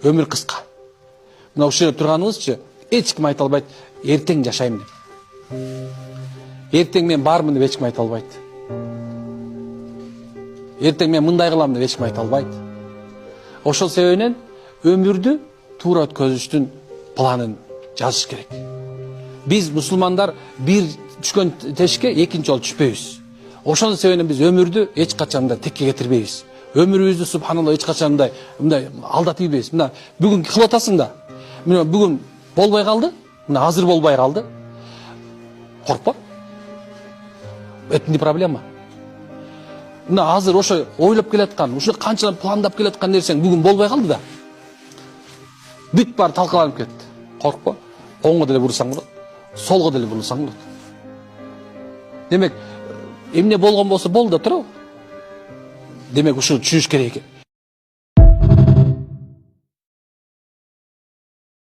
Өмір қысқа. Мына ушул жерде турганыбызчы, эч ким айта албайт, эртең жашайм деп. Эртең мен бармын деп эч ким айта албайт. Эртең мен мындай кылам деп эч ким айта албайт. Ошол себебинен өмүрдү туура өткөзүштүн планын жазыш керек. Биз мусулмандар бир түшкөн тешке экинчи жолу түшпөйбүз. Ошол себебинен биз өмүрдү эч качан да текке кетирбейбиз. Өмүрүбүздү субханалла эч качан мындай алдап ийбейбиз. Мына бүгүн кылып атасың да. Мына бүгүн болбой калды. Мына азыр болбой калды. Коркпо. Это не проблема. Мына азыр ошо ойлоп келаткан, ушуну канчалап пландап келаткан нерсең бүгүн болбой калды да. Бүт бар талкаланып кетти. Коркпо. Оңго деле бурсаң болот, солго деле бурсаң болот. Демек, эмне болгон болсо болду да тур. Демек ушуну түшүнүш керек экен.